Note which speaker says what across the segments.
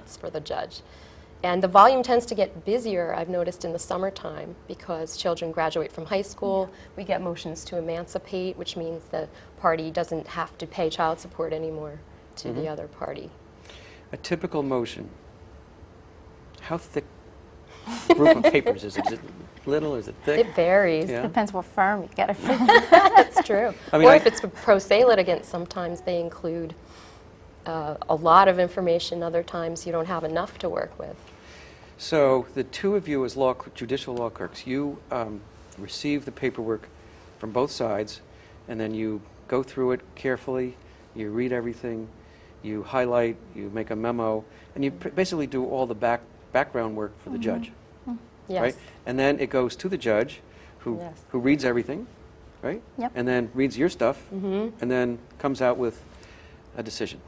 Speaker 1: for the judge. And the volume tends to get busier, I've noticed, in the summertime because children graduate from high school. We get motions to emancipate, which means the party doesn't have to pay child support anymore to the other party.
Speaker 2: A typical motion, how thick group of papers is it? Is it little? Is it thick?
Speaker 1: It varies.
Speaker 2: Yeah.
Speaker 3: Depends what firm you get it from.
Speaker 1: That's true.
Speaker 2: I mean,
Speaker 1: or if it's a pro se litigant, sometimes they include a lot of information. Other times you don't have enough to work with.
Speaker 2: So the two of you as judicial law clerks, you receive the paperwork from both sides, and then you go through it carefully, you read everything, you highlight, you make a memo, and you basically do all the background work for the judge.
Speaker 1: Yes.
Speaker 2: Right? And then it goes to the judge who reads everything, right?
Speaker 3: Yep.
Speaker 2: And then reads your stuff, and then comes out with a decision.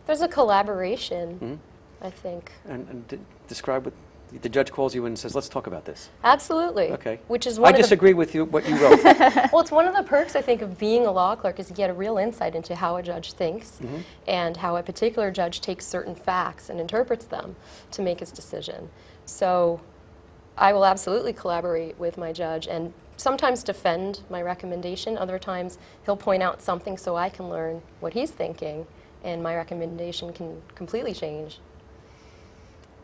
Speaker 1: There's a collaboration, I think.
Speaker 2: And describe what the judge calls you in and says, let's talk about this.
Speaker 1: Absolutely.
Speaker 2: Okay.
Speaker 1: Which is one
Speaker 2: I disagree with you, what you wrote.
Speaker 1: Well, it's one of the perks, I think, of being a law clerk is you get a real insight into how a judge thinks and how a particular judge takes certain facts and interprets them to make his decision. So I will absolutely collaborate with my judge and sometimes defend my recommendation. Other times he'll point out something so I can learn what he's thinking, and my recommendation can completely change.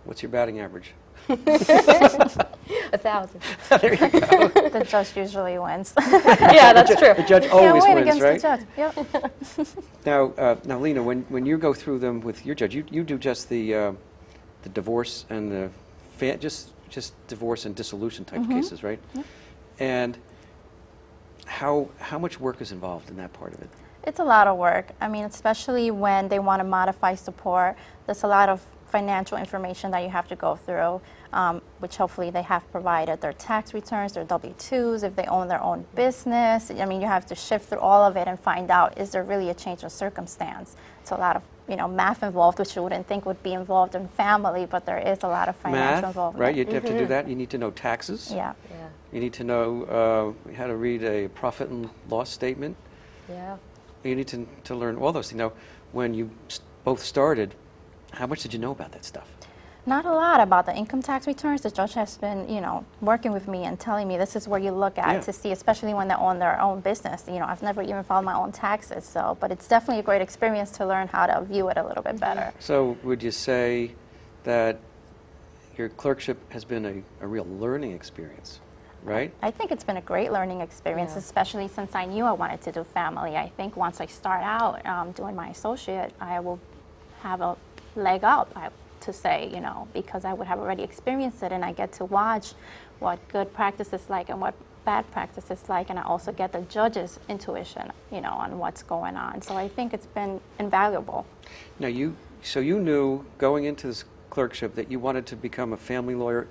Speaker 2: What's your batting average?
Speaker 1: 1,000.
Speaker 2: There you go.
Speaker 3: The judge usually wins.
Speaker 1: Yeah, that's true.
Speaker 2: The judge always
Speaker 3: Can't win
Speaker 2: wins,
Speaker 3: against
Speaker 2: right?
Speaker 3: the judge. Yep.
Speaker 2: Now, Lena, when you go through them with your judge, you do just the divorce and the just divorce and dissolution type cases, right?
Speaker 3: Yep.
Speaker 2: And how much work is involved in that part of it?
Speaker 3: It's a lot of work. I mean, especially when they want to modify support, there's a lot of financial information that you have to go through, which hopefully they have provided their tax returns, their W-2s, if they own their own business. I mean, you have to shift through all of it and find out, is there really a change of circumstance? It's a lot of, math involved, which you wouldn't think would be involved in family, but there is a lot of financial involvement.
Speaker 2: Right? You have to do that. You need to know taxes.
Speaker 3: Yeah.
Speaker 1: Yeah.
Speaker 2: You need to know how to read a profit and loss statement.
Speaker 1: Yeah.
Speaker 2: You need to learn all those things. Now, when you both started, how much did you know about that stuff?
Speaker 3: Not a lot about the income tax returns. The judge has been, working with me and telling me this is where you look at to see, especially when they own their own business. I've never even filed my own taxes, but it's definitely a great experience to learn how to view it a little bit better.
Speaker 2: So would you say that your clerkship has been a real learning experience, right?
Speaker 3: I think it's been a great learning experience, especially since I knew I wanted to do family. I think once I start out doing my associate, I will have a leg up, to say, because I would have already experienced it, and I get to watch what good practice is like and what bad practice is like, and I also get the judge's intuition, on what's going on. So I think it's been invaluable. Now,
Speaker 2: so you knew going into this clerkship that you wanted to become a family lawyer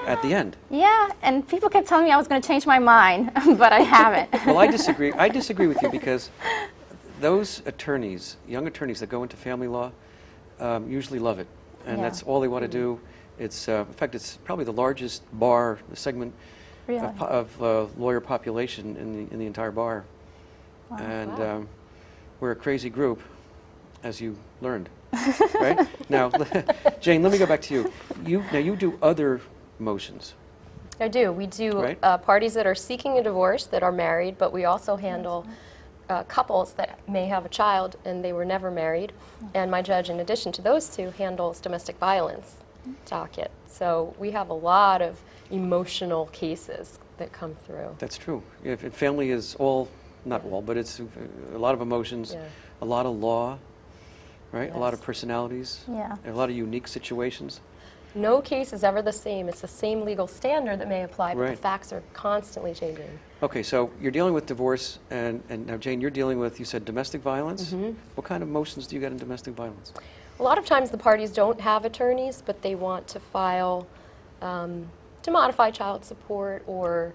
Speaker 2: at the end.
Speaker 3: Yeah, and people kept telling me I was going to change my mind, but I haven't.
Speaker 2: Well, I disagree. I disagree with you because those attorneys, young attorneys that go into family law, usually love it. And that's all they want to do. It's, in fact, it's probably the largest bar segment of lawyer population in the entire bar. Wow. And we're a crazy group, as you learned, right? Now, Jane, let me go back to you. Now, you do other motions.
Speaker 1: I do. We do parties that are seeking a divorce that are married, but we also handle couples that may have a child and they were never married. And my judge, in addition to those two, handles domestic violence docket. So we have a lot of emotional cases that come through.
Speaker 2: That's true. If family is not all, but it's a lot of emotions, a lot of law, right? A lot of personalities, a lot of unique situations.
Speaker 1: No case is ever the same. It's the same legal standard that may apply, but the facts are constantly changing.
Speaker 2: Okay, so you're dealing with divorce, and now, Jane, you're dealing with, you said, domestic violence? What kind of motions do you get in domestic violence?
Speaker 1: A lot of times the parties don't have attorneys, but they want to file to modify child support or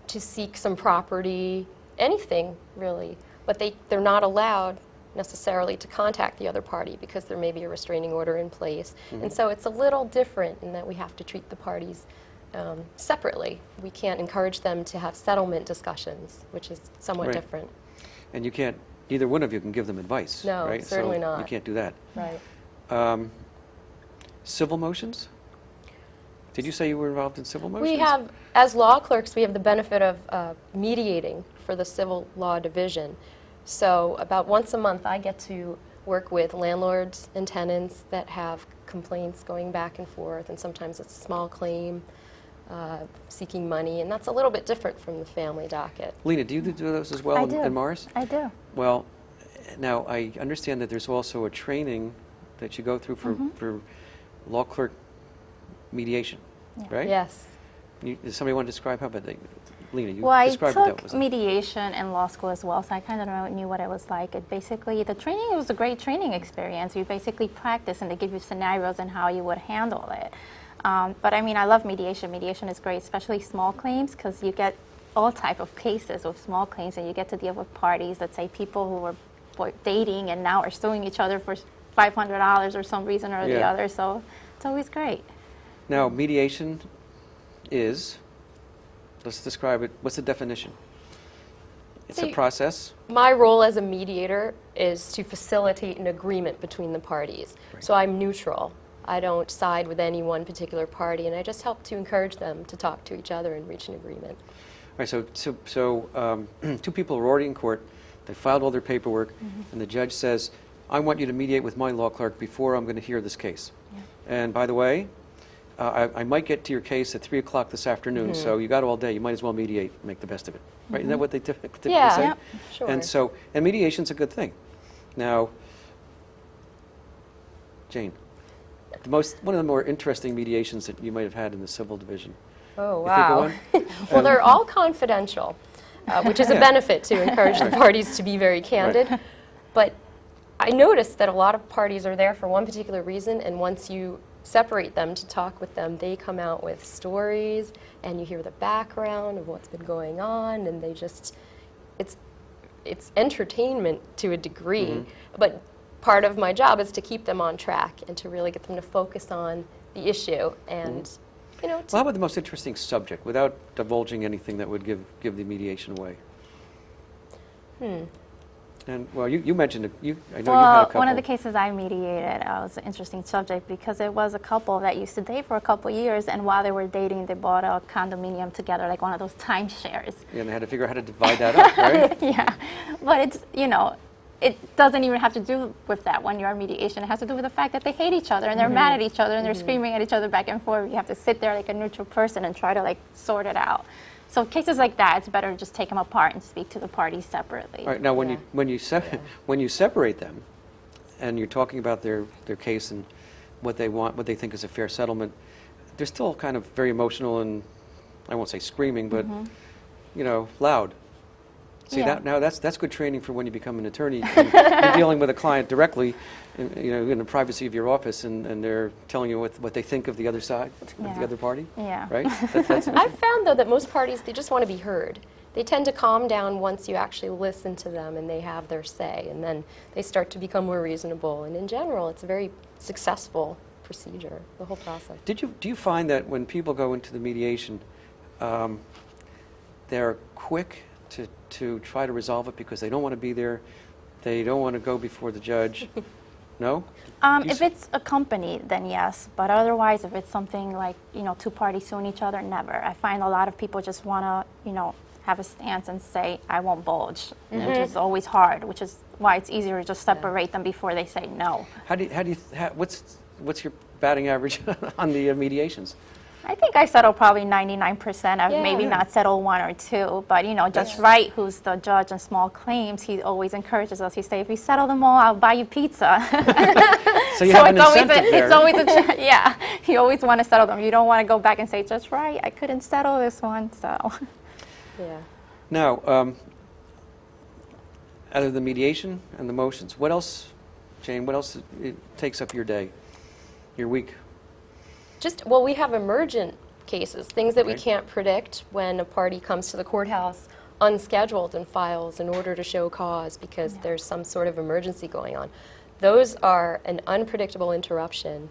Speaker 1: to seek some property, anything really. But they're not allowed necessarily to contact the other party because there may be a restraining order in place. And so it's a little different in that we have to treat the parties separately. We can't encourage them to have settlement discussions, which is somewhat different.
Speaker 2: And you can't, neither one of you can give them advice,
Speaker 1: no,
Speaker 2: right?
Speaker 1: Certainly
Speaker 2: so
Speaker 1: not.
Speaker 2: You can't do that.
Speaker 1: Right.
Speaker 2: Civil motions? Did you say you were involved in civil motions?
Speaker 1: We have, as law clerks, we have the benefit of mediating for the civil law division. So about once a month I get to work with landlords and tenants that have complaints going back and forth, and sometimes it's a small claim seeking money, and that's a little bit different from the family docket.
Speaker 2: Lena, do you do those as well
Speaker 3: I do.
Speaker 2: in Morris?
Speaker 3: I do.
Speaker 2: Well, now I understand that there's also a training that you go through for law clerk mediation, right?
Speaker 1: Yes.
Speaker 2: Does somebody want to describe how about that? Lena, you
Speaker 3: Well, I
Speaker 2: described what that
Speaker 3: took
Speaker 2: was.
Speaker 3: mediation in law school as well, so I kind of knew what it was like. It basically, the training was a great training experience. You basically practice, and they give you scenarios and how you would handle it. But I mean, I love mediation. Mediation is great, especially small claims, because you get all type of cases with small claims, and you get to deal with parties, let's say people who were dating and now are suing each other for $500 or some reason or the other. So it's always great.
Speaker 2: Now, mediation is, let's describe it, what's the definition? It's a process.
Speaker 1: My role as a mediator is to facilitate an agreement between the parties.
Speaker 2: Right.
Speaker 1: So I'm neutral. I don't side with any one particular party, and I just help to encourage them to talk to each other and reach an agreement.
Speaker 2: All right, so two people are already in court, they filed all their paperwork, and the judge says, I want you to mediate with my law clerk before I'm going to hear this case.
Speaker 3: Yeah.
Speaker 2: And by the way, I might get to your case at 3 o'clock this afternoon, so you got all day, you might as well mediate, make the best of it. Right? Isn't that what they typically say?
Speaker 1: Yeah, sure.
Speaker 2: And mediation's a good thing. Now, Jane, one of the more interesting mediations that you might have had in the civil division.
Speaker 1: Oh,
Speaker 2: You
Speaker 1: wow.
Speaker 2: think of one?
Speaker 1: Well, they're all confidential, which is a benefit to encourage the parties to be very candid.
Speaker 2: Right.
Speaker 1: But I noticed that a lot of parties are there for one particular reason, and once you separate them to talk with them, they come out with stories, and you hear the background of what's been going on, and they just, it's entertainment to a degree, but part of my job is to keep them on track and to really get them to focus on the issue and, you know,
Speaker 2: Well, how about the most interesting subject, without divulging anything that would give the mediation away? And, well, you mentioned it. I know you had a couple.
Speaker 3: One of the cases I mediated was an interesting subject because it was a couple that used to date for a couple years, and while they were dating, they bought a condominium together, like one of those timeshares.
Speaker 2: Yeah, and they had to figure out how to divide that up, right?
Speaker 3: Yeah, but it's, you know, it doesn't even have to do with that when you're mediation. It has to do with the fact that they hate each other and they're mad at each other and they're screaming at each other back and forth. You have to sit there like a neutral person and try to like sort it out. So cases like that, it's better to just take them apart and speak to the parties separately.
Speaker 2: All right, now when you separate them, and you're talking about their case and what they want, what they think is a fair settlement, they're still kind of very emotional and I won't say screaming, but you know, loud. See, now that's good training for when you become an attorney. And you're dealing with a client directly, in the privacy of your office, and they're telling you what they think of the other side, of the other party.
Speaker 3: Yeah.
Speaker 2: Right? That's
Speaker 1: I've found, though, that most parties, they just want to be heard. They tend to calm down once you actually listen to them and they have their say, and then they start to become more reasonable. And in general, it's a very successful procedure, the whole process.
Speaker 2: Do you find that when people go into the mediation, they're quick to try to resolve it because they don't want to be there, they don't want to go before the judge? No?
Speaker 3: If it's a company, then yes. But otherwise, if it's something like, two parties suing each other, never. I find a lot of people just want to, have a stance and say, I won't budge, which is always hard, which is why it's easier to just separate them before they say no.
Speaker 2: What's your batting average on the mediations?
Speaker 3: I think I settle probably 99%. I've maybe not settled one or two, but Judge Wright, who's the judge in small claims, he always encourages us. He says, if you settle them all, I'll buy you pizza.
Speaker 2: So you have an incentive there.
Speaker 3: It's always yeah. You always want to settle them. You don't want to go back and say, Judge Wright, I couldn't settle this one. So.
Speaker 1: Yeah.
Speaker 2: Now, out of the mediation and the motions, what else, Jane? What else takes up your day, your week?
Speaker 1: Well, we have emergent cases, things that we can't predict when a party comes to the courthouse unscheduled and files an order to show cause because there's some sort of emergency going on. Those are an unpredictable interruption